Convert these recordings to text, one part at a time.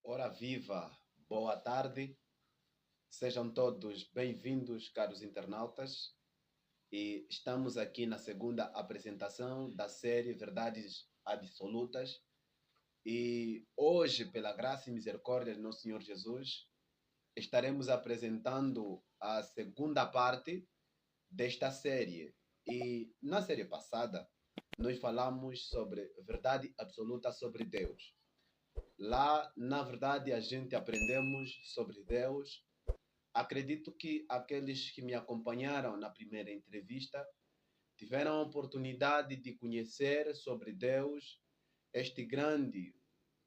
Ora viva, boa tarde, sejam todos bem-vindos, caros internautas, e estamos aqui na segunda apresentação da série Verdades Absolutas. E hoje, pela graça e misericórdia de nosso Senhor Jesus, estaremos apresentando a segunda parte desta série. E na série passada, nós falamos sobre verdade absoluta sobre Deus. Lá, na verdade, a gente aprendemos sobre Deus. Acredito que aqueles que me acompanharam na primeira entrevista tiveram a oportunidade de conhecer sobre Deus, este grande,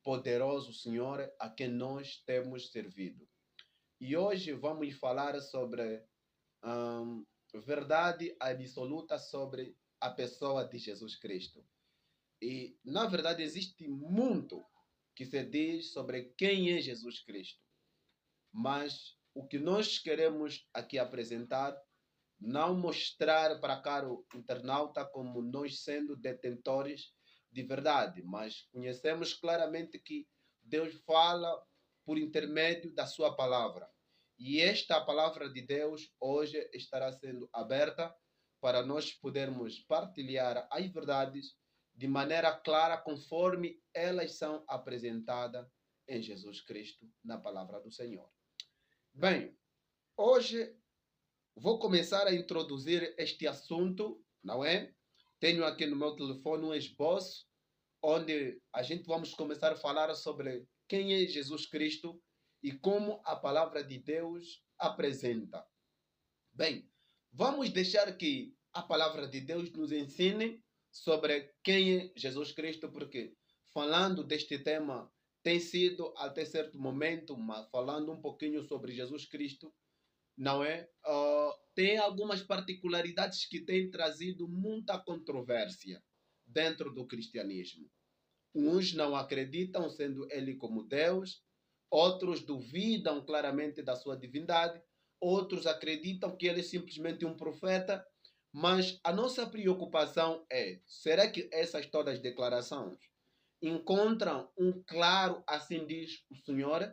poderoso Senhor a quem nós temos servido. E hoje vamos falar sobre hum, verdade absoluta sobre a pessoa de Jesus Cristo. E, na verdade, existe muito que se diz sobre quem é Jesus Cristo. Mas o que nós queremos aqui apresentar, não mostrar para caro internauta como nós sendo detentores de verdade, mas conhecemos claramente que Deus fala por intermédio da sua palavra. E esta palavra de Deus hoje estará sendo aberta para nós podermos partilhar as verdades de maneira clara, conforme elas são apresentadas em Jesus Cristo, na palavra do Senhor. Bem, hoje vou começar a introduzir este assunto, não é? Tenho aqui no meu telefone um esboço onde a gente vamos começar a falar sobre quem é Jesus Cristo e como a palavra de Deus apresenta. Bem, vamos deixar que a palavra de Deus nos ensine sobre quem é Jesus Cristo, porque falando deste tema tem sido até certo momento, mas falando um pouquinho sobre Jesus Cristo, não é? Tem algumas particularidades que têm trazido muita controvérsia dentro do cristianismo. Uns não acreditam sendo ele como Deus, outros duvidam claramente da sua divindade, outros acreditam que ele é simplesmente um profeta, mas a nossa preocupação é, será que essas todas as declarações encontram um claro assim diz o Senhor?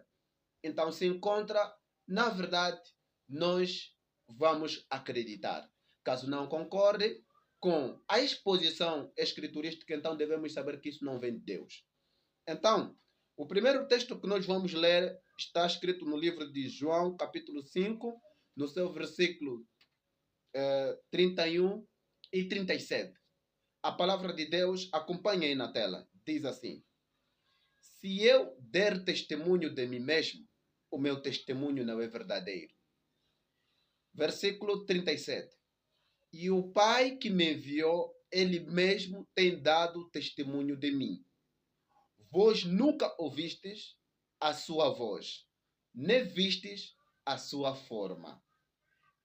Então se encontra, na verdade, nós vamos acreditar. Caso não concorde com a exposição escriturística, então devemos saber que isso não vem de Deus. Então, o primeiro texto que nós vamos ler está escrito no livro de João, capítulo 5, no seu versículo 31 e 37. A palavra de Deus, acompanha aí na tela, diz assim: se eu der testemunho de mim mesmo, o meu testemunho não é verdadeiro. Versículo 37. E o Pai que me enviou, ele mesmo tem dado testemunho de mim. Vós nunca ouvistes a sua voz, nem vistes a sua forma.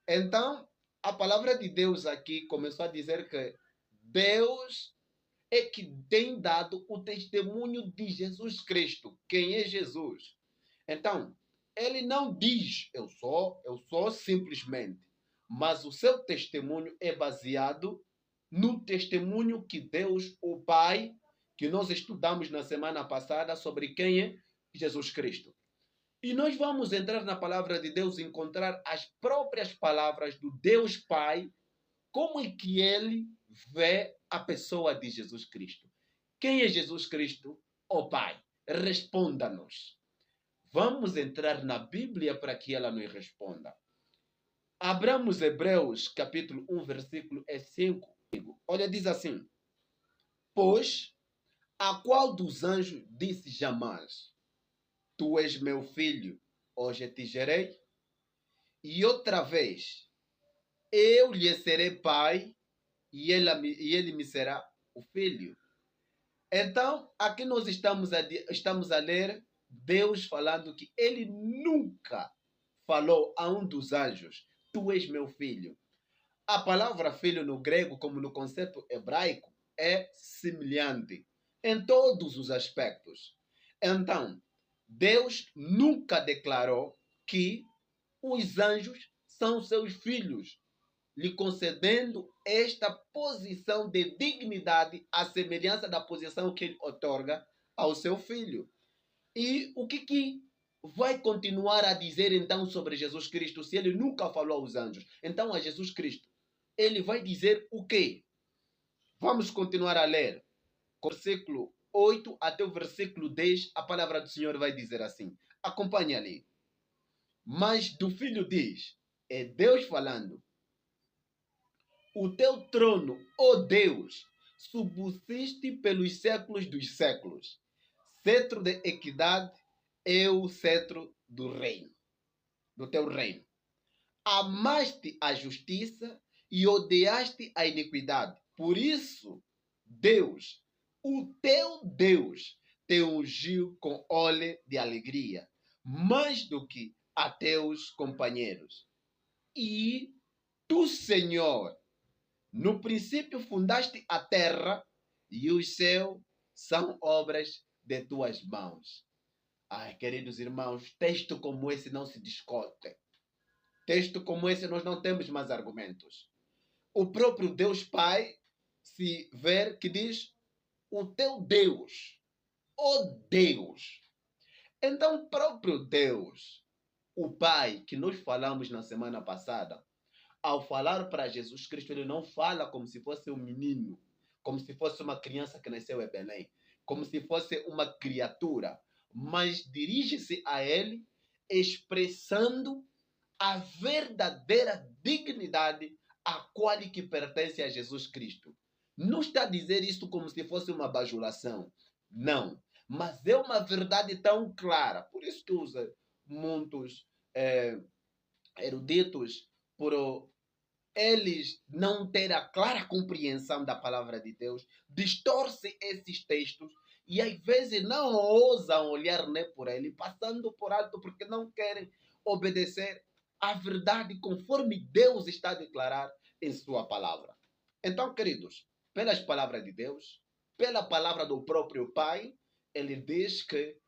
Então, a palavra de Deus aqui começou a dizer que Deus é que tem dado o testemunho de Jesus Cristo. Quem é Jesus? Então, ele não diz eu sou simplesmente, mas o seu testemunho é baseado no testemunho que Deus, o Pai, que nós estudamos na semana passada sobre quem é Jesus Cristo. E nós vamos entrar na palavra de Deus e encontrar as próprias palavras do Deus Pai, como é que ele vê a pessoa de Jesus Cristo. Quem é Jesus Cristo? O Pai. Responda-nos. Vamos entrar na Bíblia para que ela nos responda. Abramos Hebreus, capítulo 1, versículo 5. Olha, diz assim: pois a qual dos anjos disse jamais: tu és meu filho, hoje te gerei? E outra vez: eu lhe serei pai, e ele me será o filho. Então, aqui nós estamos a ler Deus falando que ele nunca falou a um dos anjos: tu és meu filho. A palavra filho no grego, como no conceito hebraico, é semelhante em todos os aspectos. Então, Deus nunca declarou que os anjos são seus filhos, lhe concedendo esta posição de dignidade à semelhança da posição que ele outorga ao seu filho. E o que vai continuar a dizer então sobre Jesus Cristo se ele nunca falou aos anjos? Então a Jesus Cristo, ele vai dizer o quê? Vamos continuar a ler. Versículo 8 até o versículo 10, a palavra do Senhor vai dizer assim. Acompanhe ali. Mas do Filho diz, é Deus falando. O teu trono, ó Deus, subsiste pelos séculos dos séculos. Cetro de equidade é o cetro do reino, do teu reino. Amaste a justiça e odiaste a iniquidade. Por isso, Deus, o teu Deus, te ungiu com óleo de alegria, mais do que a teus companheiros. E tu, Senhor, no princípio fundaste a terra e os céus são obras de tuas mãos. Ai, queridos irmãos, texto como esse não se discute. Texto como esse nós não temos mais argumentos. O próprio Deus Pai se ver que diz o teu Deus, ó Deus. Então o próprio Deus, o Pai que nós falamos na semana passada, ao falar para Jesus Cristo, ele não fala como se fosse um menino, como se fosse uma criança que nasceu em Belém, como se fosse uma criatura, mas dirige-se a ele expressando a verdadeira dignidade a qual que pertence a Jesus Cristo. Não está a dizer isto como se fosse uma bajulação. Não. Mas é uma verdade tão clara. Por isso que usa muitos eruditos por eles não terem a clara compreensão da palavra de Deus, distorcem esses textos e às vezes não ousam olhar nem por ele, passando por alto porque não querem obedecer à verdade conforme Deus está a declarar em sua palavra. Então, queridos, pelas palavras de Deus, pela palavra do próprio Pai, ele diz que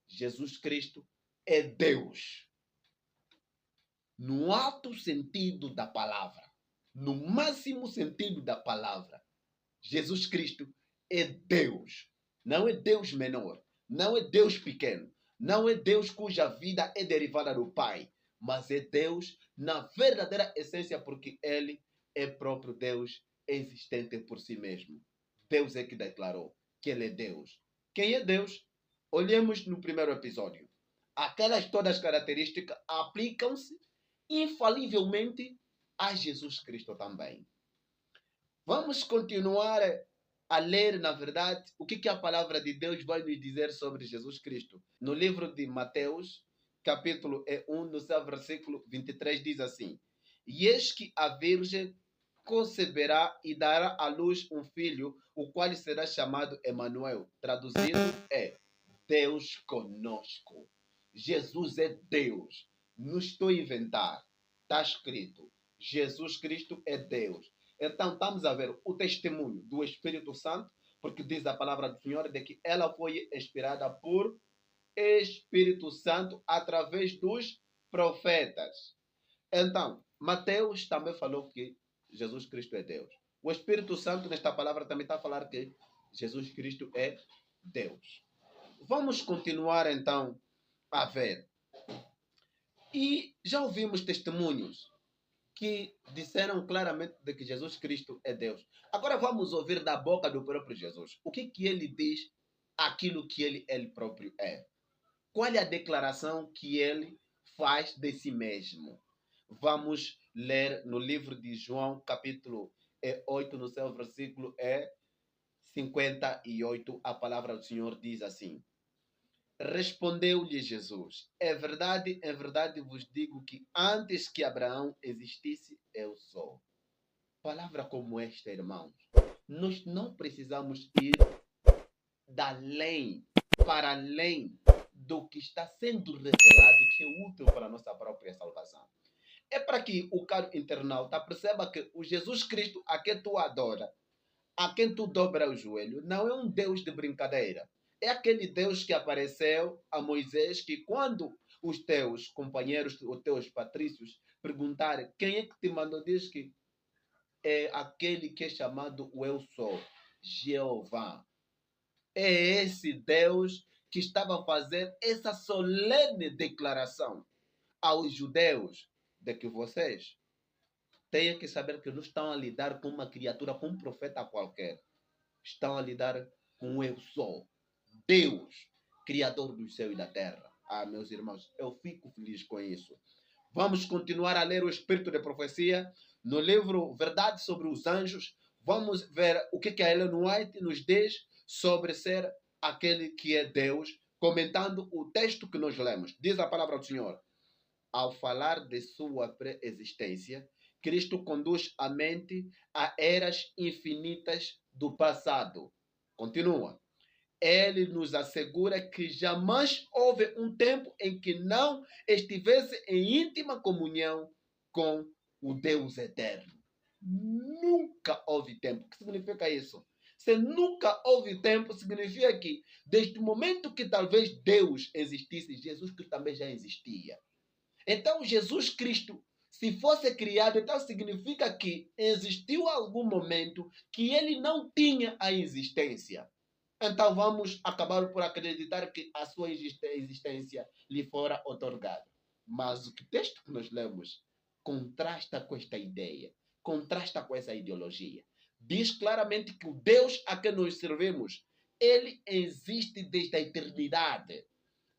Jesus Cristo é Deus. No alto sentido da palavra, no máximo sentido da palavra, Jesus Cristo é Deus. Não é Deus menor, não é Deus pequeno, não é Deus cuja vida é derivada do Pai, mas é Deus na verdadeira essência, porque Ele é próprio Deus existente por si mesmo. Deus é que declarou que Ele é Deus. Quem é Deus? Olhemos no primeiro episódio. Aquelas todas as características aplicam-se infalivelmente a Jesus Cristo também. Vamos continuar a ler, na verdade, o que a palavra de Deus vai nos dizer sobre Jesus Cristo. No livro de Mateus, capítulo 1, no seu versículo 23, diz assim: E eis que a Virgem conceberá e dará à luz um filho, o qual será chamado Emanuel. Traduzido é Deus conosco. Jesus é Deus. Não estou a inventar. Está escrito. Jesus Cristo é Deus. Então, estamos a ver o testemunho do Espírito Santo, porque diz a palavra do Senhor de que ela foi inspirada por Espírito Santo através dos profetas. Então, Mateus também falou que Jesus Cristo é Deus. O Espírito Santo, nesta palavra, também está a falar que Jesus Cristo é Deus. Vamos continuar, então, a ver. E já ouvimos testemunhos que disseram claramente de que Jesus Cristo é Deus. Agora vamos ouvir da boca do próprio Jesus. O que ele diz aquilo que ele próprio é? Qual é a declaração que ele faz de si mesmo? Vamos ler no livro de João, capítulo 8, no seu versículo 58, a palavra do Senhor diz assim: Respondeu-lhe Jesus: em verdade vos digo que antes que Abraão existisse, eu sou. Palavra como esta, irmãos, nós não precisamos ir para além do que está sendo revelado, que é útil para a nossa própria salvação. É para que o caro internauta perceba que o Jesus Cristo a quem tu adora, a quem tu dobra o joelho, não é um Deus de brincadeira. É aquele Deus que apareceu a Moisés, que quando os teus companheiros, os teus patrícios, perguntarem quem é que te mandou, diz que é aquele que é chamado o Eu Sou, Jeová. É esse Deus que estava a fazer essa solene declaração aos judeus de que vocês têm que saber que não estão a lidar com uma criatura, com um profeta qualquer. Estão a lidar com eu sou, Deus, Criador do céu e da terra. Ah, meus irmãos, eu fico feliz com isso. Vamos continuar a ler o Espírito de Profecia no livro Verdade sobre os Anjos. Vamos ver o que a Ellen White nos diz sobre ser aquele que é Deus, comentando o texto que nós lemos. Diz a palavra do Senhor: ao falar de sua pré-existência, Cristo conduz a mente a eras infinitas do passado. Continua. Ele nos assegura que jamais houve um tempo em que não estivesse em íntima comunhão com o Deus eterno. Nunca houve tempo. O que significa isso? Se nunca houve tempo, significa que desde o momento que talvez Deus existisse, Jesus Cristo também já existia. Então, Jesus Cristo, se fosse criado, então significa que existiu algum momento que ele não tinha a existência. Então vamos acabar por acreditar que a sua existência lhe fora otorgada. Mas o texto que nós lemos contrasta com esta ideia, contrasta com essa ideologia. Diz claramente que o Deus a quem nós servimos, ele existe desde a eternidade.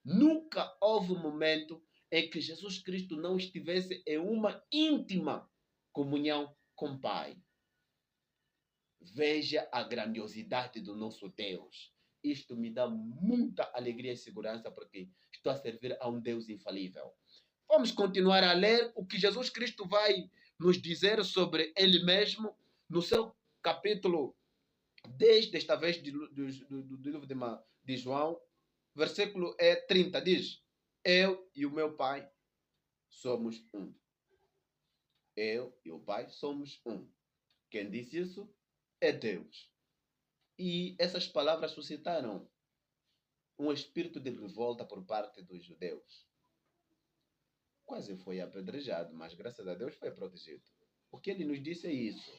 Nunca houve um momento em que Jesus Cristo não estivesse em uma íntima comunhão com o Pai. Veja a grandiosidade do nosso Deus. Isto me dá muita alegria e segurança porque estou a servir a um Deus infalível. Vamos continuar a ler o que Jesus Cristo vai nos dizer sobre Ele mesmo no seu capítulo 10, desta vez do livro de João, versículo 30, diz: eu e o meu Pai somos um. Eu e o Pai somos um. Quem disse isso é Deus. E essas palavras suscitaram um espírito de revolta por parte dos judeus. Quase foi apedrejado, mas graças a Deus foi protegido. O que ele nos disse é isso.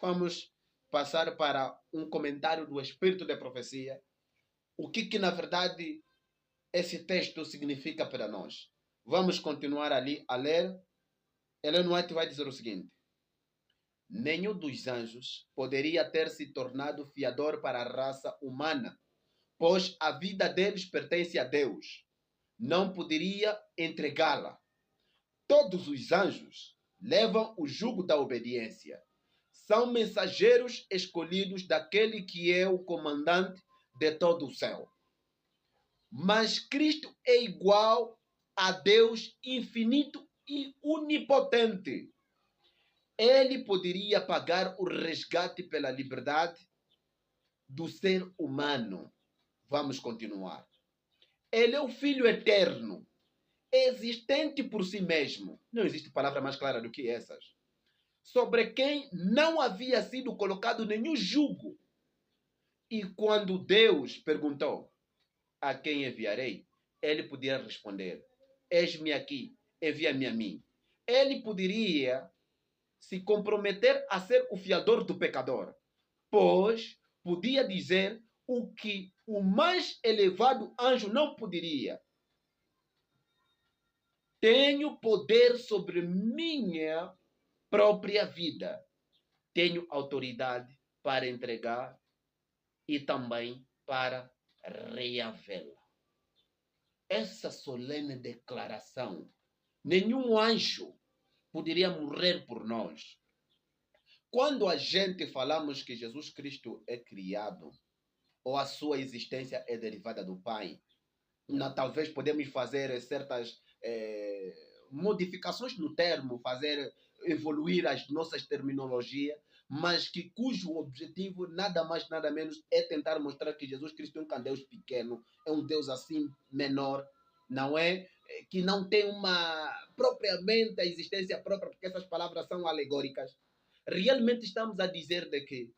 Vamos passar para um comentário do Espírito de Profecia. O que na verdade esse texto significa para nós. Vamos continuar ali a ler. Ellen White vai dizer o seguinte: nenhum dos anjos poderia ter se tornado fiador para a raça humana, pois a vida deles pertence a Deus. Não poderia entregá-la. Todos os anjos levam o jugo da obediência. São mensageiros escolhidos daquele que é o comandante de todo o céu. Mas Cristo é igual a Deus infinito e onipotente. Ele poderia pagar o resgate pela liberdade do ser humano. Vamos continuar. Ele é o Filho eterno, existente por si mesmo. Não existe palavra mais clara do que essas. Sobre quem não havia sido colocado nenhum jugo. E quando Deus perguntou: a quem enviarei? Ele podia responder: eis-me aqui, envia-me a mim. Ele poderia se comprometer a ser o fiador do pecador, pois podia dizer o que o mais elevado anjo não poderia: tenho poder sobre minha própria vida, tenho autoridade para entregar e também para reavê-la. Essa solene declaração, nenhum anjo poderia morrer por nós. Quando a gente falamos que Jesus Cristo é criado, ou a sua existência é derivada do Pai, talvez podemos fazer certas modificações no termo, fazer evoluir as nossas terminologias, mas cujo objetivo nada mais, nada menos é tentar mostrar que Jesus Cristo é um Deus pequeno, é um Deus assim menor, não é? Que não tem propriamente a existência própria, porque essas palavras são alegóricas. Realmente estamos a dizer de que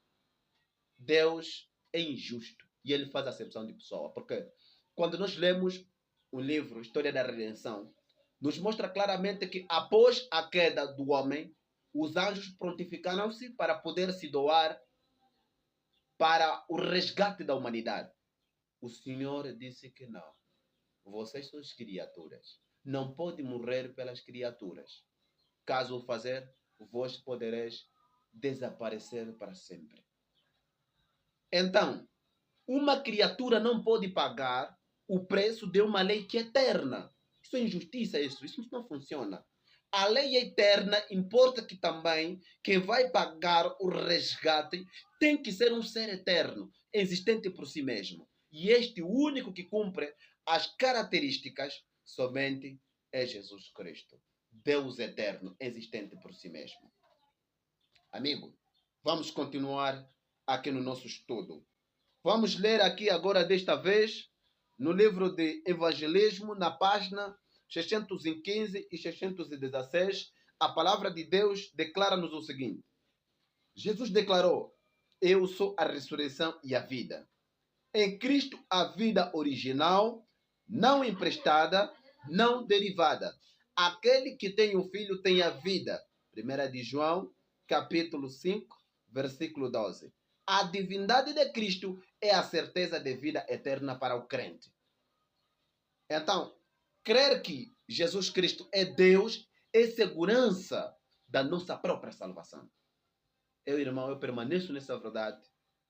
Deus é injusto e ele faz acepção de pessoa, porque quando nós lemos o livro História da Redenção, nos mostra claramente que após a queda do homem, os anjos prontificaram-se para poder se doar para o resgate da humanidade. O Senhor disse que não. Vocês são as criaturas. Não pode morrer pelas criaturas. Caso o fazer, vós podereis desaparecer para sempre. Então, uma criatura não pode pagar o preço de uma lei que é eterna. Isso é injustiça, isso não funciona. A lei é eterna, importa que também quem vai pagar o resgate tem que ser um ser eterno, existente por si mesmo. E este único que cumpre as características somente é Jesus Cristo. Deus eterno, existente por si mesmo. Amigo, vamos continuar aqui no nosso estudo. Vamos ler aqui agora, desta vez, no livro de Evangelismo, na página 615 e 616, a palavra de Deus declara-nos o seguinte. Jesus declarou: eu sou a ressurreição e a vida. Em Cristo, a vida original, não emprestada, não derivada. Aquele que tem o Filho tem a vida. 1 de João, capítulo 5, versículo 12. A divindade de Cristo é a certeza de vida eterna para o crente. Então, crer que Jesus Cristo é Deus é segurança da nossa própria salvação. Irmão, eu permaneço nessa verdade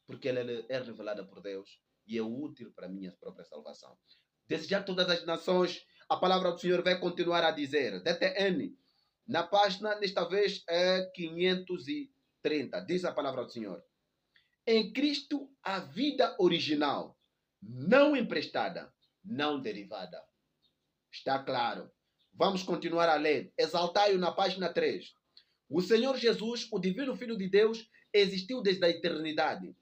porque ela é revelada por Deus e é útil para a minha própria salvação. Desejar todas as nações, a palavra do Senhor vai continuar a dizer, DTN, na página, desta vez, é 530, diz a palavra do Senhor. Em Cristo, a vida original, não emprestada, não derivada. Está claro. Vamos continuar a ler. Exaltai-o na página 3. O Senhor Jesus, o divino Filho de Deus, existiu desde a eternidade.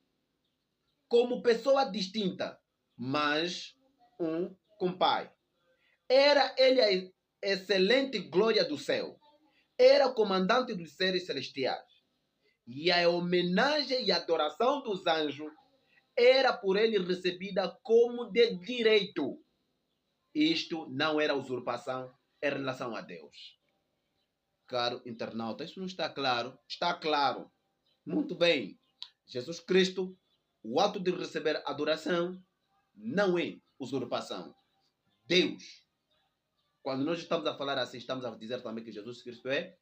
Como pessoa distinta, mas um com Pai. Era ele a excelente glória do céu. Era o comandante dos seres celestiais. E a homenagem e adoração dos anjos era por ele recebida como de direito. Isto não era usurpação em relação a Deus. Caro internauta, isso não está claro? Está claro. Muito bem. Jesus Cristo, o ato de receber adoração não é usurpação. Deus. Quando nós estamos a falar assim, estamos a dizer também que Jesus Cristo é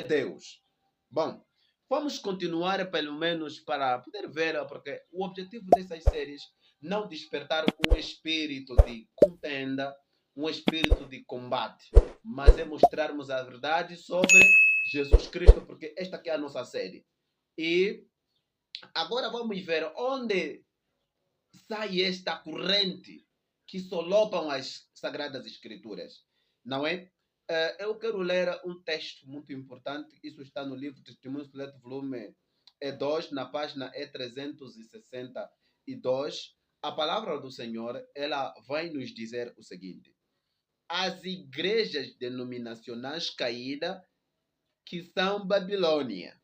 Deus. Bom, vamos continuar pelo menos para poder ver, porque o objetivo dessas séries não despertar um espírito de contenda, um espírito de combate, mas é mostrarmos a verdade sobre Jesus Cristo, porque esta aqui é a nossa série. E agora vamos ver onde sai esta corrente que solopam as Sagradas Escrituras, não é? Eu quero ler um texto muito importante, isso está no livro Testemunhos Completo, volume 2, na página E362. A palavra do Senhor, ela vai nos dizer o seguinte: as igrejas denominacionais caídas que são Babilônia.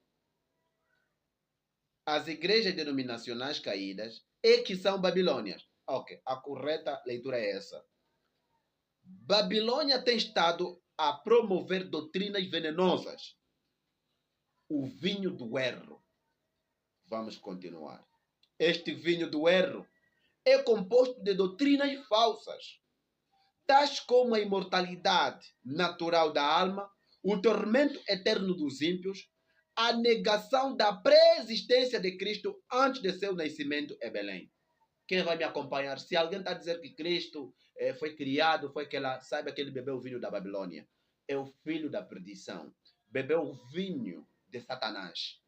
As igrejas denominacionais caídas e que são Babilônias. Ok, a correta leitura é essa. Babilônia tem estado a promover doutrinas venenosas. O vinho do erro. Vamos continuar. Este vinho do erro é composto de doutrinas falsas, tais como a imortalidade natural da alma, o tormento eterno dos ímpios, a negação da pré-existência de Cristo antes de seu nascimento em Belém. Quem vai me acompanhar? Se alguém está a dizer que Cristo foi criado, foi que ela saiba que ele bebeu o vinho da Babilônia. É o filho da perdição. Bebeu o vinho de Satanás.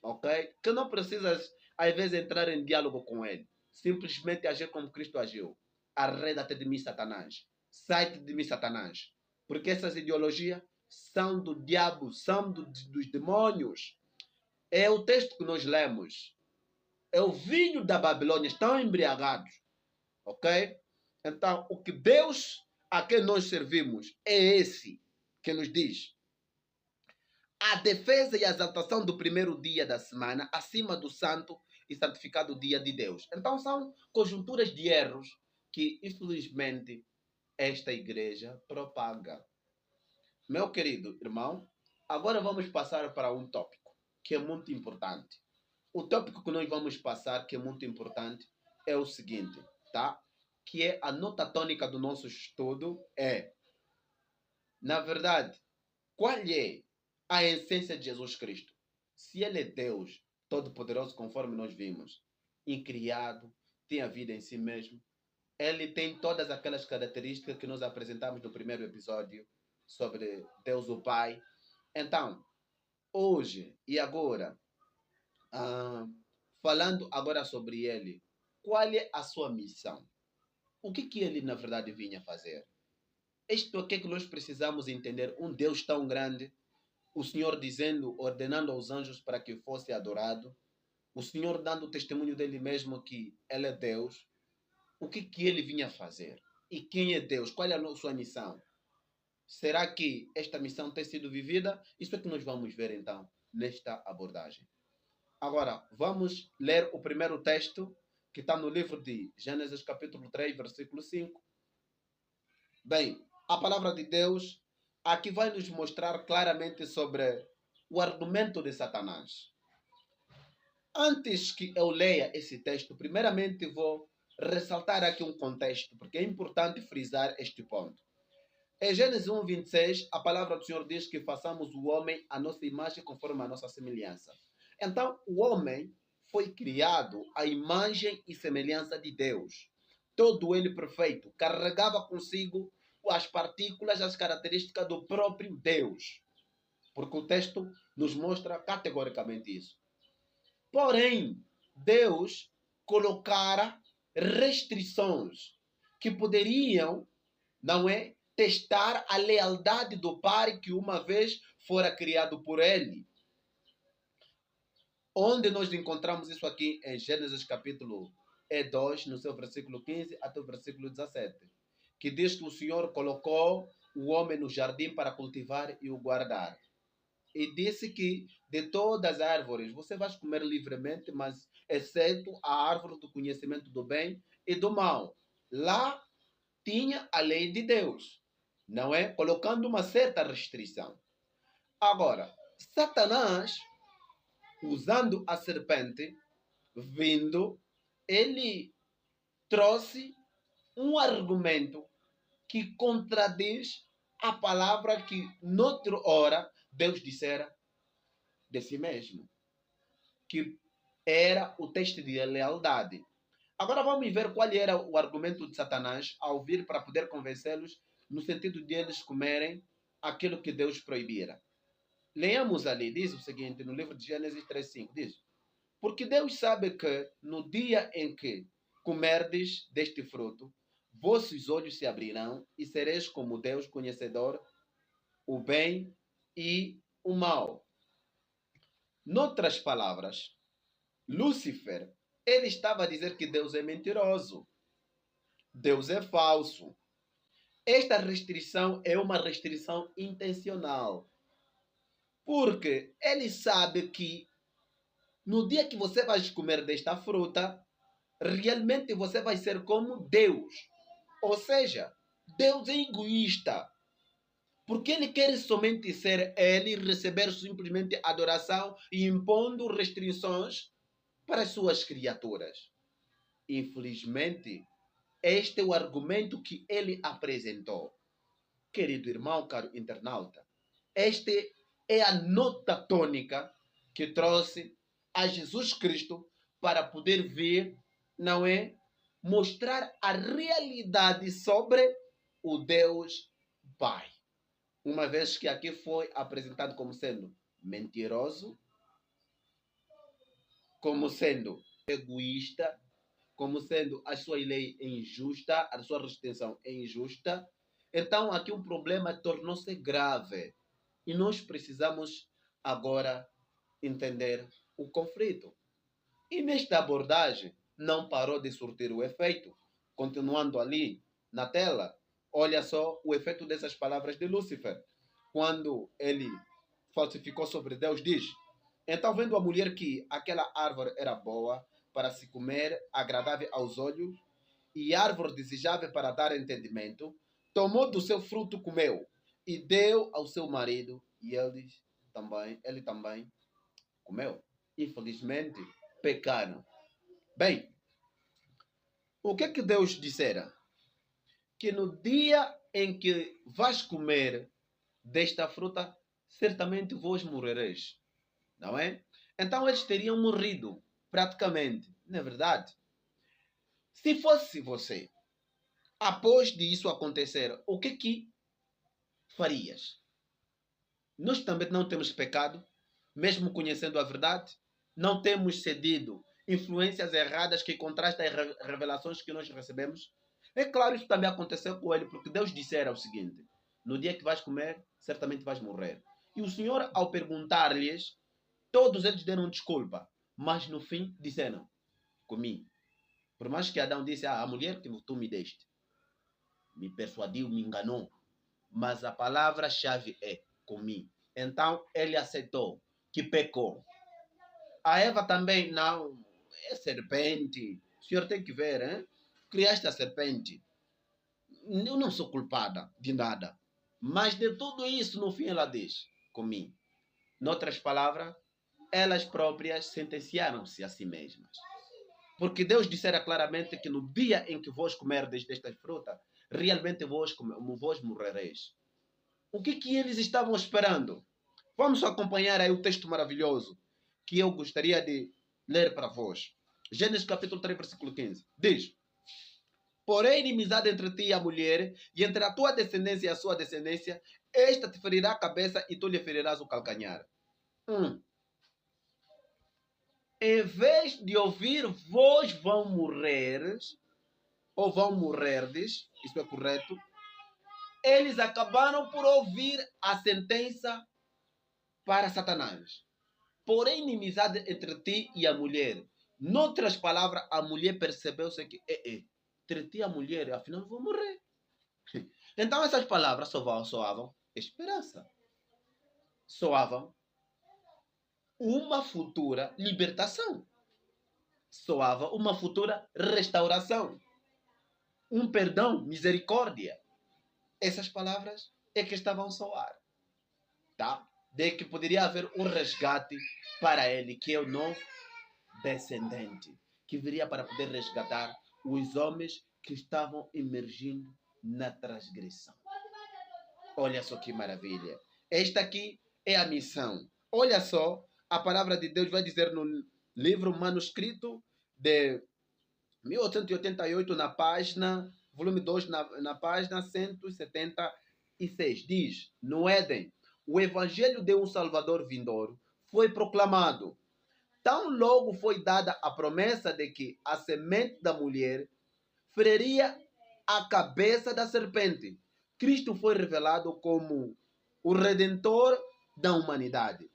Ok? Que não precisas, às vezes, entrar em diálogo com ele. Simplesmente agir como Cristo agiu. Arreda-te de mim, Satanás. Sai-te de mim, Satanás. Porque essas ideologias são do diabo, são dos demônios. É o texto que nós lemos. É o vinho da Babilônia, estão embriagados, ok? Então, o que Deus a quem nós servimos é esse que nos diz: a defesa e a exaltação do primeiro dia da semana acima do santo e santificado dia de Deus. Então, são conjunturas de erros que, infelizmente, esta igreja propaga. Meu querido irmão, agora vamos passar para um tópico que é muito importante. O tópico que nós vamos passar, que é muito importante, é o seguinte, tá? que é a nota tônica do nosso estudo é, na verdade, qual é a essência de Jesus Cristo? Se ele é Deus Todo-Poderoso, conforme nós vimos, incriado, tem a vida em si mesmo, ele tem todas aquelas características que nós apresentamos no primeiro episódio sobre Deus o Pai. Então, hoje e agora, ah, falando agora sobre ele, qual é a sua missão? O que ele, na verdade, vinha fazer? Isto é que nós precisamos entender. Um Deus tão grande, o Senhor dizendo, ordenando aos anjos para que fosse adorado, o Senhor dando testemunho dele mesmo que ele é Deus. O que ele vinha fazer? E quem é Deus? Qual é a sua missão? Será que esta missão tem sido vivida? Isso é que nós vamos ver então nesta abordagem. Agora, vamos ler o primeiro texto que está no livro de Gênesis capítulo 3, versículo 5. Bem, a palavra de Deus aqui vai nos mostrar claramente sobre o argumento de Satanás. Antes que eu leia esse texto, primeiramente vou ressaltar aqui um contexto, porque é importante frisar este ponto. Em Gênesis 1, 26, a palavra do Senhor diz que façamos o homem à nossa imagem conforme a nossa semelhança. Então, o homem foi criado à imagem e semelhança de Deus. Todo ele perfeito, carregava consigo as partículas, as características do próprio Deus. Porque o texto nos mostra categoricamente isso. Porém, Deus colocara restrições que poderiam, não é, testar a lealdade do Pai que uma vez fora criado por ele. Onde nós encontramos isso aqui em Gênesis capítulo 2, no seu versículo 15 até o versículo 17, que diz que o Senhor colocou o homem no jardim para cultivar e o guardar. E disse que de todas as árvores você vai comer livremente, mas exceto a árvore do conhecimento do bem e do mal. Lá tinha a lei de Deus, não é? Colocando uma certa restrição. Agora, Satanás, usando a serpente, vindo, ele trouxe um argumento que contradiz a palavra que, noutra hora, Deus dissera de si mesmo, que era o teste de lealdade. Agora vamos ver qual era o argumento de Satanás ao vir para poder convencê-los no sentido de eles comerem aquilo que Deus proibira. Leamos ali, diz o seguinte, no livro de Gênesis 3:5, diz: porque Deus sabe que no dia em que comerdes deste fruto, vossos olhos se abrirão e sereis como Deus, conhecedor o bem e o mal. Noutras palavras, Lúcifer, ele estava a dizer que Deus é mentiroso. Deus é falso. Esta restrição é uma restrição intencional. Porque ele sabe que no dia que você vai comer desta fruta, realmente você vai ser como Deus. Ou seja, Deus é egoísta. Porque ele quer somente ser ele, receber simplesmente adoração e impondo restrições para as suas criaturas. Infelizmente, este é o argumento que ele apresentou. Querido irmão, caro internauta, esta é a nota tônica que trouxe a Jesus Cristo para poder vir, não é? Mostrar a realidade sobre o Deus Pai. Uma vez que aqui foi apresentado como sendo mentiroso, como sendo egoísta, como sendo a sua lei injusta, a sua restrição é injusta. Então aqui o problema tornou-se grave. E nós precisamos agora entender o conflito. E nesta abordagem não parou de surtir o efeito. Continuando ali na tela, olha só o efeito dessas palavras de Lúcifer. Quando ele falsificou sobre Deus, diz: então, vendo a mulher que aquela árvore era boa para se comer, agradável aos olhos, e árvore desejável para dar entendimento, tomou do seu fruto, comeu, e deu ao seu marido, e ele também comeu. Infelizmente, pecaram. Bem, o que Deus dissera? que no dia em que vais comer desta fruta, certamente vós morrereis. Não é? Então eles teriam morrido, praticamente. Não é verdade? Se fosse você, após disso acontecer, o que farias? Nós também não temos pecado, mesmo conhecendo a verdade, não temos cedido influências erradas que contrastam as revelações que nós recebemos. É claro, isso também aconteceu com ele, porque Deus dissera o seguinte: no dia que vais comer, certamente vais morrer. E o Senhor, ao perguntar-lhes, todos eles deram desculpa, mas no fim disseram: comi. Por mais que Adão disse: a mulher que tu me deste me persuadiu, me enganou, mas a palavra-chave é comi. Então ele aceitou que pecou. A Eva também não. É serpente. O senhor tem que ver, hein? Criaste a serpente. Eu não sou culpada de nada. Mas de tudo isso, no fim, ela diz: comi. Noutras palavras, elas próprias sentenciaram-se a si mesmas. Porque Deus dissera claramente que no dia em que vós comerdes destas frutas, realmente vós morrereis. O que eles estavam esperando? Vamos acompanhar aí o texto maravilhoso que eu gostaria de ler para vós. Gênesis capítulo 3, versículo 15. Diz: porém, inimizade entre ti e a mulher, e entre a tua descendência e a sua descendência, esta te ferirá a cabeça e tu lhe ferirás o calcanhar. Em vez de ouvir, vós vão morrer, ou vão morrerdes, isso é correto, eles acabaram por ouvir a sentença para Satanás. Porém, inimizade entre ti e a mulher. Noutras palavras, a mulher percebeu-se que entre ti e a mulher, afinal vou morrer. Então essas palavras soavam esperança. Soavam uma futura libertação. Soava uma futura restauração. Um perdão, misericórdia. Essas palavras é que estavam a soar. Tá? De que poderia haver um resgate para ele, que é o novo descendente, que viria para poder resgatar os homens que estavam emergindo na transgressão. Olha só que maravilha. Esta aqui é a missão. Olha só, a palavra de Deus vai dizer no livro manuscrito de 1888, na página, volume 2, na página 176. Diz: no Éden, o evangelho de um Salvador vindouro foi proclamado. Tão logo foi dada a promessa de que a semente da mulher feriria a cabeça da serpente. Cristo foi revelado como o Redentor da humanidade.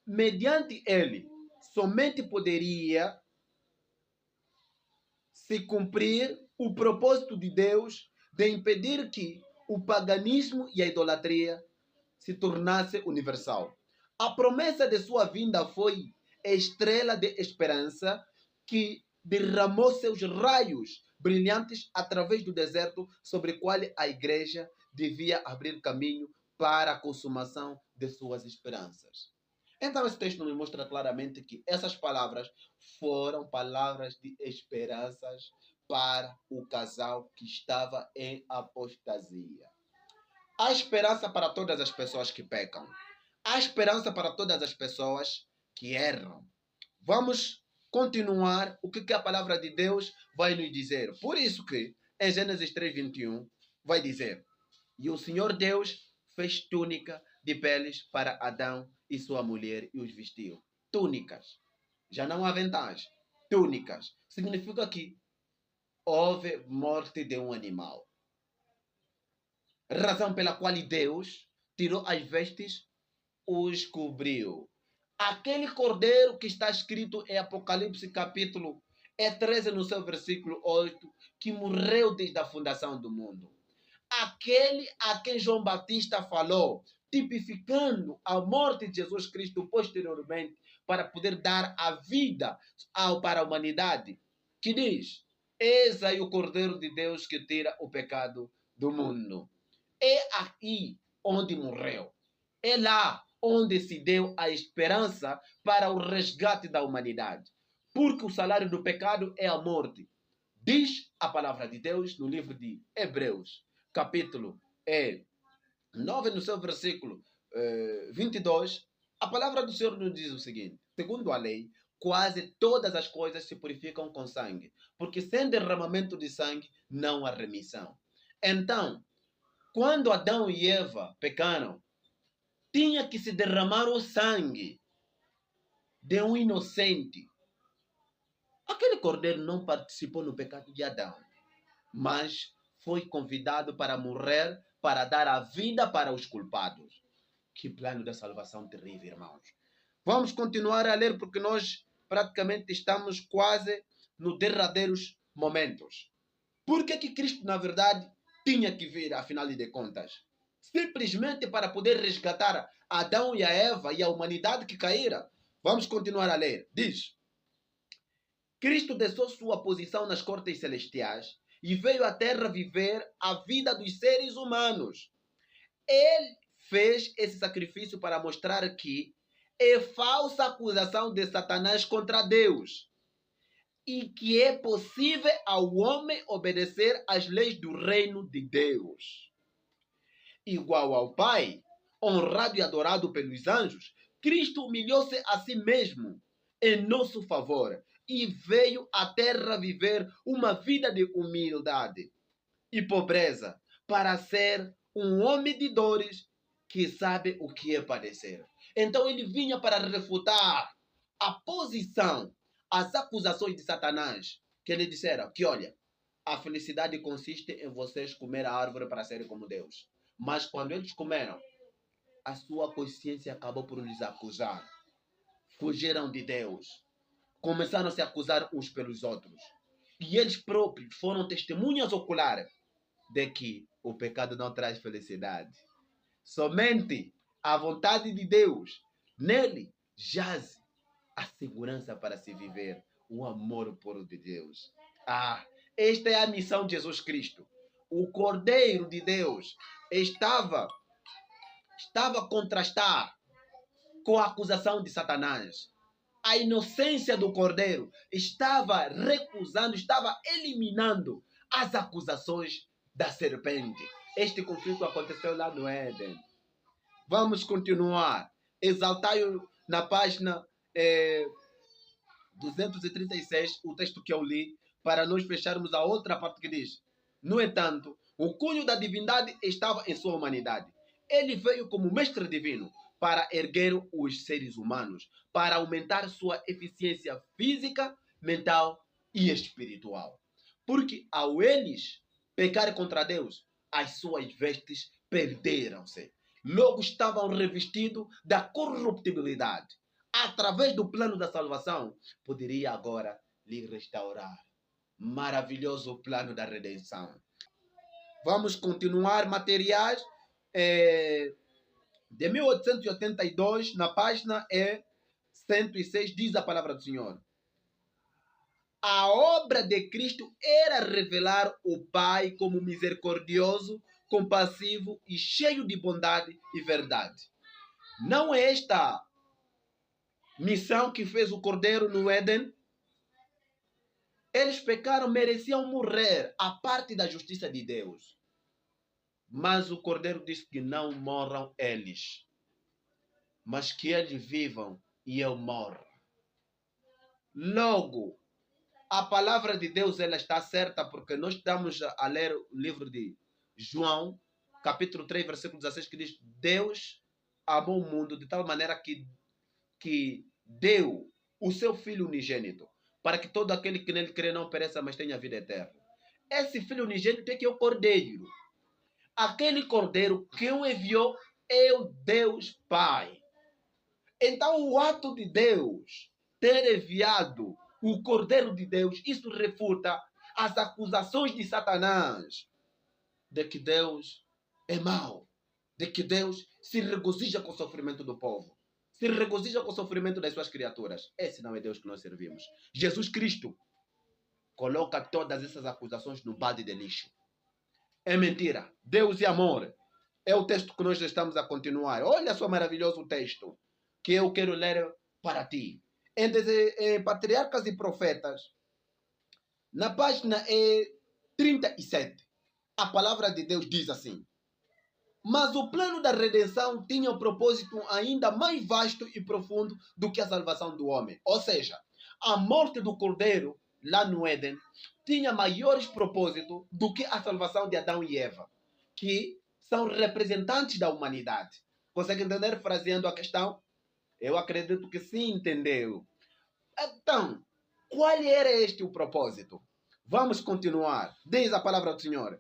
Mediante ele, somente poderia se cumprir o propósito de Deus de impedir que o paganismo e a idolatria se tornasse universal. A promessa de sua vinda foi estrela de esperança que derramou seus raios brilhantes através do deserto sobre o qual a igreja devia abrir caminho para a consumação de suas esperanças. Então esse texto nos mostra claramente que essas palavras foram palavras de esperanças para o casal que estava em apostasia. Há esperança para todas as pessoas que pecam. Há esperança para todas as pessoas que erram. Vamos continuar o que a palavra de Deus vai nos dizer. Por isso que em Gênesis 3:21 vai dizer: e o Senhor Deus fez túnica de peles para Adão e sua mulher e os vestiu. Túnicas. Já não há aventais. Túnicas. Significa que houve morte de um animal. Razão pela qual Deus tirou as vestes, os cobriu. Aquele cordeiro que está escrito em Apocalipse capítulo 13 no seu versículo 8, que morreu desde a fundação do mundo. Aquele a quem João Batista falou, tipificando a morte de Jesus Cristo posteriormente, para poder dar a vida para a humanidade, que diz: eis aí o Cordeiro de Deus que tira o pecado do mundo. É aí onde morreu. É lá onde se deu a esperança para o resgate da humanidade. Porque o salário do pecado é a morte. Diz a palavra de Deus no livro de Hebreus, capítulo 9, no seu versículo 22, a palavra do Senhor nos diz o seguinte: segundo a lei, quase todas as coisas se purificam com sangue, porque sem derramamento de sangue não há remissão. Então, quando Adão e Eva pecaram, tinha que se derramar o sangue de um inocente. Aquele cordeiro não participou no pecado de Adão, mas foi convidado para morrer, para dar a vida para os culpados. Que plano da salvação terrível, irmãos. Vamos continuar a ler porque nós praticamente estamos quase nos derradeiros momentos. Por que Cristo, na verdade, tinha que vir, afinal de contas? Simplesmente para poder resgatar Adão e a Eva e a humanidade que caíra. Vamos continuar a ler. Diz: Cristo deixou sua posição nas cortes celestiais e veio à terra viver a vida dos seres humanos. Ele fez esse sacrifício para mostrar que é falsa acusação de Satanás contra Deus e que é possível ao homem obedecer às leis do reino de Deus. Igual ao Pai, honrado e adorado pelos anjos, Cristo humilhou-se a si mesmo em nosso favor e veio à terra viver uma vida de humildade e pobreza para ser um homem de dores que sabe o que é padecer. Então ele vinha para refutar a posição, as acusações de Satanás, que ele dissera que, olha, a felicidade consiste em vocês comer a árvore para serem como Deus. Mas quando eles comeram, a sua consciência acabou por lhes acusar. Fugiram de Deus. Começaram a se acusar uns pelos outros. E eles próprios foram testemunhas oculares de que o pecado não traz felicidade. Somente a vontade de Deus, nele jaz a segurança para se viver, o amor puro de Deus. Esta é a missão de Jesus Cristo. O Cordeiro de Deus estava a contrastar com a acusação de Satanás. A inocência do Cordeiro estava recusando, estava eliminando as acusações da serpente. Este conflito aconteceu lá no Éden. Vamos continuar. Exaltai-o na página 236, o texto que eu li, para nós fecharmos a outra parte que diz: no entanto, o cunho da divindade estava em sua humanidade. Ele veio como mestre divino para erguer os seres humanos, para aumentar sua eficiência física, mental e espiritual. Porque ao eles pecar contra Deus, as suas vestes perderam-se. Logo estavam revestidos da corruptibilidade. Através do plano da salvação, poderia agora lhe restaurar. Maravilhoso plano da redenção. Vamos continuar materiais. De 1882, na página 106, diz a palavra do Senhor: a obra de Cristo era revelar o Pai como misericordioso, compassivo e cheio de bondade e verdade. Não é esta missão que fez o Cordeiro no Éden? Eles pecaram, mereciam morrer, a parte da justiça de Deus. Mas o Cordeiro disse que não morram eles, mas que eles vivam e eu morro. Logo, a palavra de Deus ela está certa, porque nós estamos a ler o livro de João, capítulo 3, versículo 16, que diz: Deus amou o mundo de tal maneira que deu o seu Filho unigênito, para que todo aquele que nele crê não pereça, mas tenha vida eterna. Esse Filho unigênito é que é o Cordeiro. Aquele Cordeiro que o enviou é o Deus Pai. Então o ato de Deus ter enviado o Cordeiro de Deus, isso refuta as acusações de Satanás de que Deus é mau, de que Deus se regozija com o sofrimento do povo, se regozija com o sofrimento das suas criaturas. Esse não é Deus que nós servimos. Jesus Cristo coloca todas essas acusações no balde de lixo. É mentira. Deus e amor. É o texto que nós estamos a continuar. Olha só maravilhoso texto que eu quero ler para ti. Em Patriarcas e Profetas, Na página 37, a palavra de Deus diz assim: mas o plano da redenção tinha um propósito ainda mais vasto e profundo do que a salvação do homem. Ou seja, a morte do Cordeiro, lá no Éden, tinha maiores propósitos do que a salvação de Adão e Eva, que são representantes da humanidade. Consegue entender, fraseando a questão? Eu acredito que sim, entendeu. Então, qual era este o propósito? Vamos continuar. Diz a palavra do Senhor.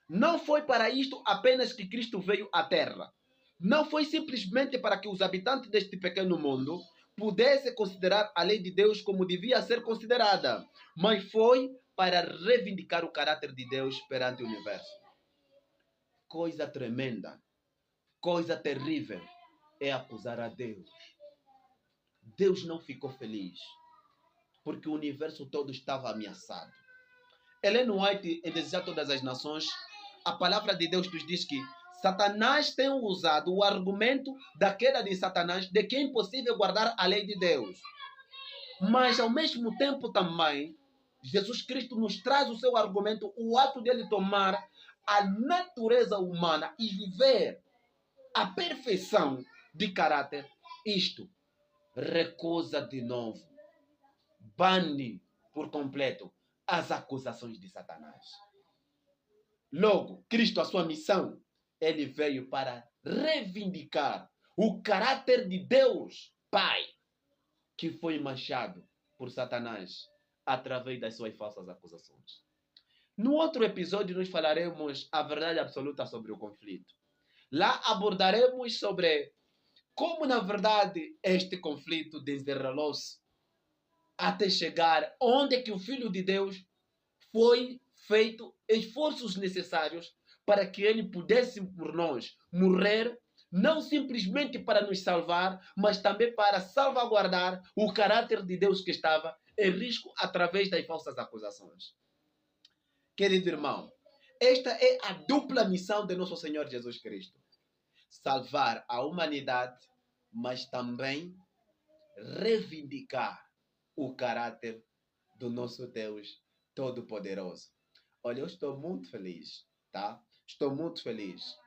Não foi para isto apenas que Cristo veio à Terra. Não foi simplesmente para que os habitantes deste pequeno mundo pudessem considerar a lei de Deus como devia ser considerada, mas foi para reivindicar o caráter de Deus perante o universo. Coisa tremenda, coisa terrível é acusar a Deus. Deus não ficou feliz, porque o universo todo estava ameaçado. Ellen White, em Desejar Todas as Nações, a palavra de Deus nos diz que Satanás tem usado o argumento da queda de Satanás de que é impossível guardar a lei de Deus. Mas, ao mesmo tempo também, Jesus Cristo nos traz o seu argumento, o ato dele tomar a natureza humana e viver a perfeição de caráter. Isto recusa de novo, bane por completo as acusações de Satanás. Logo, Cristo, a sua missão, ele veio para reivindicar o caráter de Deus Pai, que foi manchado por Satanás através das suas falsas acusações. No outro episódio, nós falaremos a verdade absoluta sobre o conflito. Lá abordaremos sobre como, na verdade, este conflito desenrolou-se até chegar onde que o Filho de Deus foi feito esforços necessários para que ele pudesse por nós morrer, não simplesmente para nos salvar, mas também para salvaguardar o caráter de Deus que estava em risco através das falsas acusações. Querido irmão, esta é a dupla missão de nosso Senhor Jesus Cristo: salvar a humanidade, mas também reivindicar o caráter do nosso Deus Todo-Poderoso. Olha, eu estou muito feliz, tá? Estou muito feliz.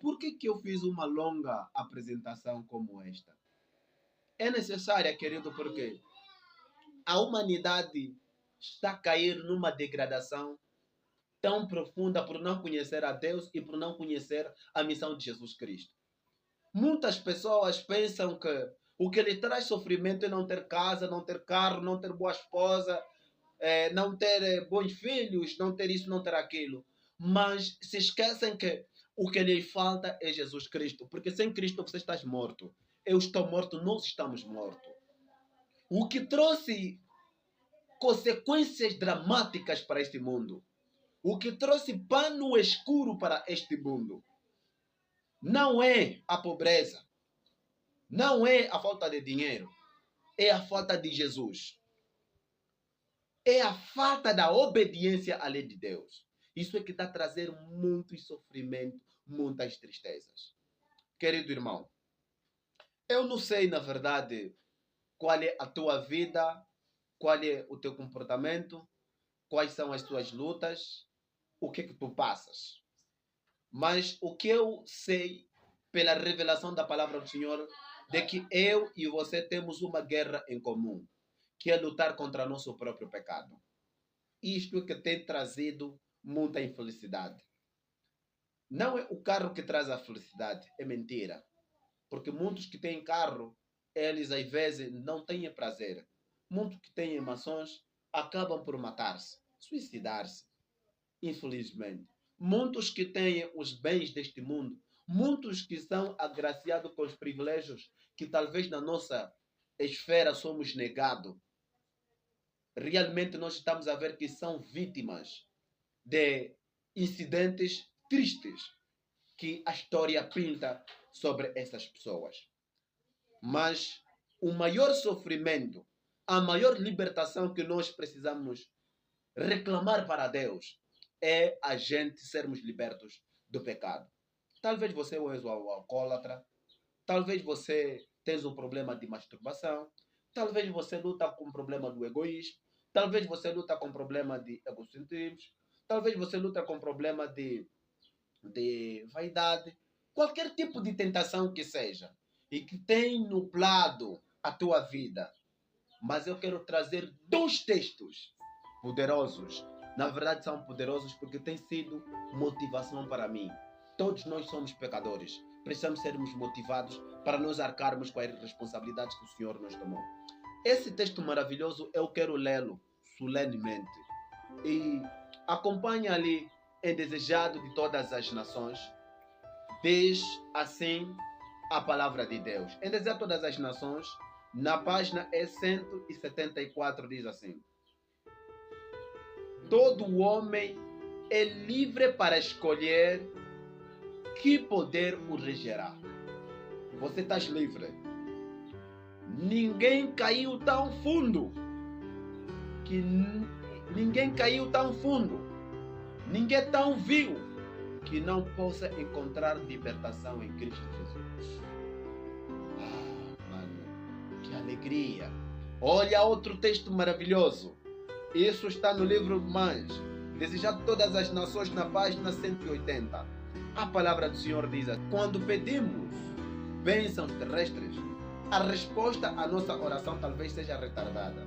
Por que eu fiz uma longa apresentação como esta? É necessária, querido, porque a humanidade está a cair numa degradação tão profunda por não conhecer a Deus e por não conhecer a missão de Jesus Cristo. Muitas pessoas pensam que o que lhe traz sofrimento é não ter casa, não ter carro, não ter boa esposa, não ter bons filhos, não ter isso, não ter aquilo. Mas se esquecem que o que lhe falta é Jesus Cristo. Porque sem Cristo você está morto. Eu estou morto, nós estamos mortos. O que trouxe consequências dramáticas para este mundo, o que trouxe pano escuro para este mundo, não é a pobreza, não é a falta de dinheiro, é a falta de Jesus. É a falta da obediência à lei de Deus. Isso é que está a trazer muito sofrimento, muitas tristezas. Querido irmão, eu não sei, na verdade, qual é a tua vida, qual é o teu comportamento, quais são as tuas lutas, o que tu passas. Mas o que eu sei, pela revelação da palavra do Senhor, de que eu e você temos uma guerra em comum, que é lutar contra nosso próprio pecado. Isto é que tem trazido muita infelicidade. Não é o carro que traz a felicidade, é mentira. Porque muitos que têm carro, eles às vezes não têm prazer. Muitos que têm emoções acabam por matar-se, suicidar-se. Infelizmente. Muitos que têm os bens deste mundo, muitos que são agraciados com os privilégios que talvez na nossa esfera somos negados. Realmente nós estamos a ver que são vítimas de incidentes tristes que a história pinta sobre essas pessoas. Mas o maior sofrimento, a maior libertação que nós precisamos reclamar para Deus é a gente sermos libertos do pecado. Talvez você é um alcoólatra, talvez você tenha um problema de masturbação, talvez você luta com o problema do egoísmo, Talvez você luta com problema de egocentrismo, talvez você luta com problema de vaidade, qualquer tipo de tentação que seja, e que tem nublado a tua vida. Mas eu quero trazer dois textos poderosos. Na verdade, são poderosos porque têm sido motivação para mim. Todos nós somos pecadores. Precisamos sermos motivados para nos arcarmos com as responsabilidades que o Senhor nos tomou. Esse texto maravilhoso eu quero lê-lo solenemente. E acompanha ali em Desejado de Todas as Nações. Diz assim a palavra de Deus. Em Desejado de Todas as Nações, na página 174, diz assim: todo homem é livre para escolher que poder o regerá. Você está livre. Ninguém caiu tão fundo ninguém tão vil que não possa encontrar libertação em Cristo Jesus. Mano, que alegria! Olha outro texto maravilhoso. Isso está no livro Mais, Desejado Todas as Nações, na página 180. A palavra do Senhor diz: quando pedimos bênçãos terrestres, a resposta à nossa oração talvez seja retardada.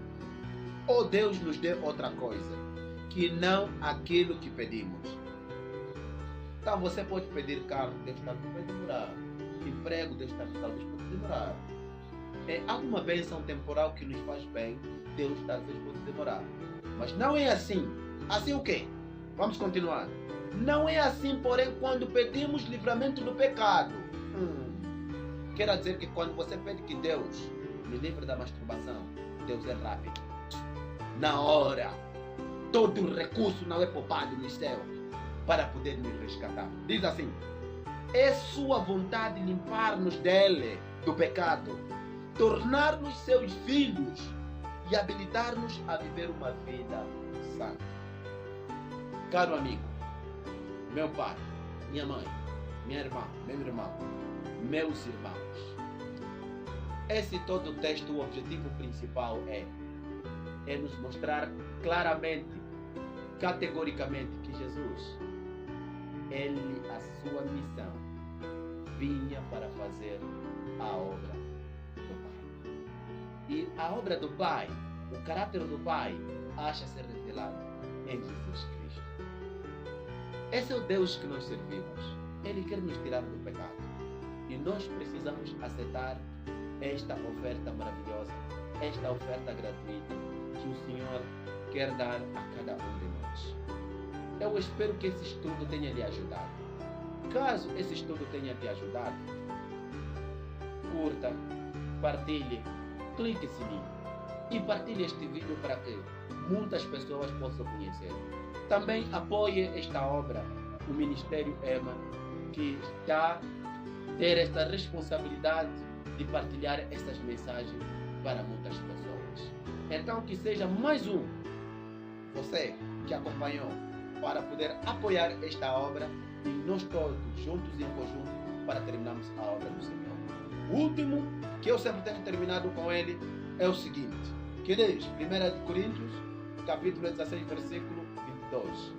Ou Deus nos dê outra coisa, que não aquilo que pedimos. Então você pode pedir carro, Deus talvez vai demorar. Emprego, Deus talvez pode demorar. Há uma bênção temporal que nos faz bem, Deus talvez pode demorar. Mas não é assim. Assim o quê? Vamos continuar. Não é assim, porém, quando pedimos livramento do pecado. Quer dizer que quando você pede que Deus nos livre da masturbação, Deus é rápido. Na hora. Todo o recurso não é poupado no céu para poder nos resgatar. Diz assim: é sua vontade limpar-nos dele, do pecado, tornar-nos seus filhos e habilitar-nos a viver uma vida santa. Caro amigo, meu pai, minha mãe, minha irmã, meu irmão, meus irmãos, esse todo o texto, o objetivo principal é nos mostrar claramente, categoricamente, que Jesus, a sua missão, vinha para fazer a obra do Pai. E a obra do Pai, o caráter do Pai, acha ser revelado em Jesus Cristo. Esse é o Deus que nós servimos. Ele quer nos tirar do pecado. E nós precisamos aceitar esta oferta maravilhosa, esta oferta gratuita que o Senhor quer dar a cada um de nós. Eu espero que esse estudo tenha lhe ajudado. Caso esse estudo tenha te ajudado, curta, partilhe, clique sininho e partilhe este vídeo para que muitas pessoas possam conhecer. Também apoie esta obra, o Ministério EMA, que está a ter esta responsabilidade de partilhar essas mensagens para muitas pessoas. Então, que seja mais um, você que acompanhou, para poder apoiar esta obra e nós todos, juntos e em conjunto, para terminarmos a obra do Senhor. O último, que eu sempre tenho terminado com ele, é o seguinte, que diz, 1 Coríntios, capítulo 16, versículo 22.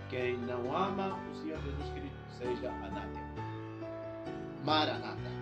Quem não ama o Senhor Jesus Cristo seja anátema. Maranata.